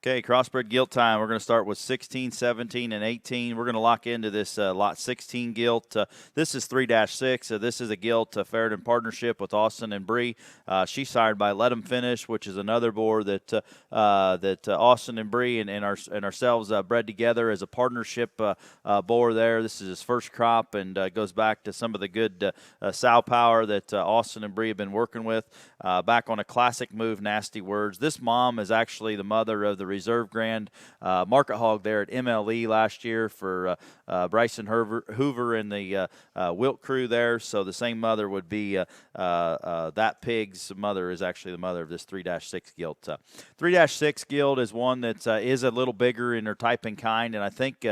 Okay, crossbred gilt time. We're going to start with 16, 17, and 18. We're going to lock into this lot 16 gilt. This is 3-6. This is a gilt fared in partnership with Austin and Bree. She's sired by Let 'em Finish, which is another boar that Austin and Bree and ourselves bred together as a partnership boar there. This is his first crop and goes back to some of the good sow power that Austin and Bree have been working with. Back on a classic move, Nasty Words. This mom is actually the mother of the Reserve Grand Market Hog there at MLE last year for Bryson Hoover and the Wilt crew there. So the same mother would be that pig's mother is actually the mother of this 3-6 gilt. 3-6 gilt is one that is a little bigger in her type and kind, and I think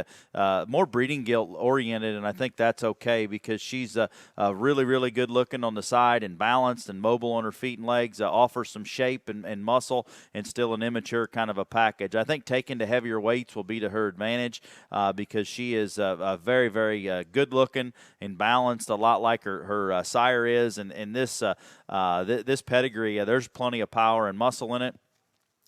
more breeding gilt oriented, and I think that's okay because she's really, really good looking on the side and balanced and mobile on her feet and legs, offers some shape and muscle, and still an immature kind of a package. I think taking to heavier weights will be to her advantage because she is very, very good looking and balanced, a lot like her sire is. And this this pedigree, there's plenty of power and muscle in it.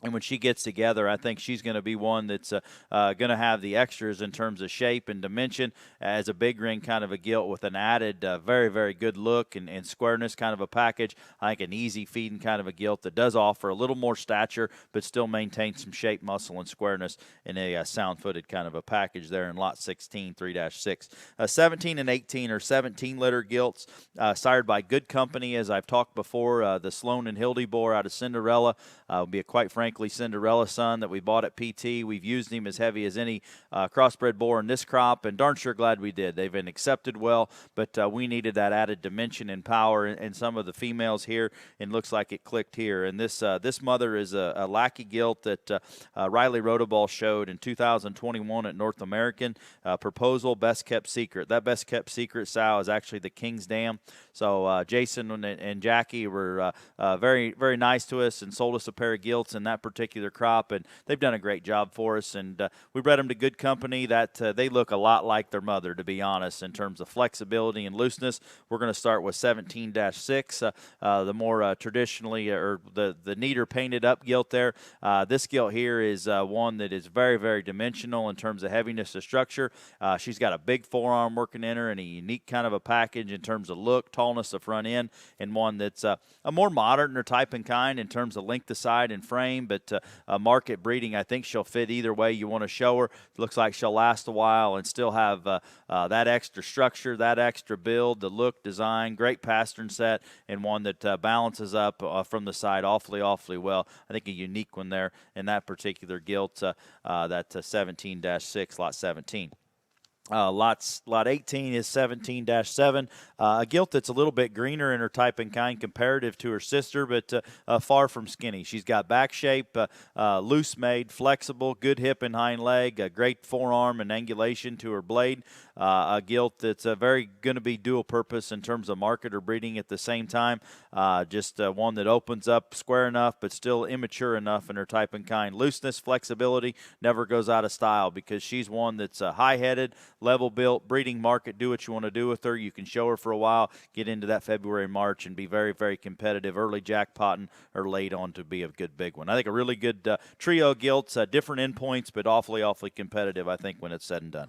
And when she gets together, I think she's going to be one that's going to have the extras in terms of shape and dimension as a big ring kind of a gilt with an added very, very good look and squareness kind of a package. I think an easy feeding kind of a gilt that does offer a little more stature but still maintains some shape, muscle, and squareness in a sound-footed kind of a package there in lot 16, 3-6. 17 and 18 are 17-litter gilts sired by good company, as I've talked before. The Sloan and Hildy boar out of Cinderella will be a quite frankly Cinderella son that we bought at PT. We've used him as heavy as any crossbred boar in this crop, and darn sure glad we did. They've been accepted well, but we needed that added dimension and power in some of the females here, and looks like it clicked here. And this mother is a lackey gilt that Riley Rodoball showed in 2021 at North American. Proposal, best kept secret. That best kept secret sow is actually the King's Dam. So Jason and Jackie were very, very nice to us and sold us a pair of gilts in that particular crop, and they've done a great job for us. And we bred them to good company that they look a lot like their mother, to be honest, in terms of flexibility and looseness. We're going to start with 17-6, the more traditionally or the neater painted up gilt there. This gilt here is one that is very, very dimensional in terms of heaviness of structure. She's got a big forearm working in her and a unique kind of a package in terms of look, tallness of front end, and one that's a more modern or type and kind in terms of length of side and frame. But market breeding, I think she'll fit either way you want to show her. Looks like she'll last a while and still have that extra structure, that extra build, the look, design, great pastern set, and one that balances up from the side awfully, awfully well. I think a unique one there in that particular gilt, that 17-6, lot 17. Lot 18 is 17-7, a gilt that's a little bit greener in her type and kind comparative to her sister, but far from skinny. She's got back shape, loose made, flexible, good hip and hind leg, a great forearm and angulation to her blade. A gilt that's very going to be dual purpose in terms of market or breeding at the same time. Just one that opens up square enough but still immature enough in her type and kind. Looseness, flexibility, never goes out of style because she's one that's high-headed, level built, breeding market. Do what you want to do with her. You can show her for a while, get into that February, March, and be very, very competitive, early jackpotting or late on to be a good big one. I think a really good trio of gilts, different endpoints, but awfully, awfully competitive, I think, when it's said and done.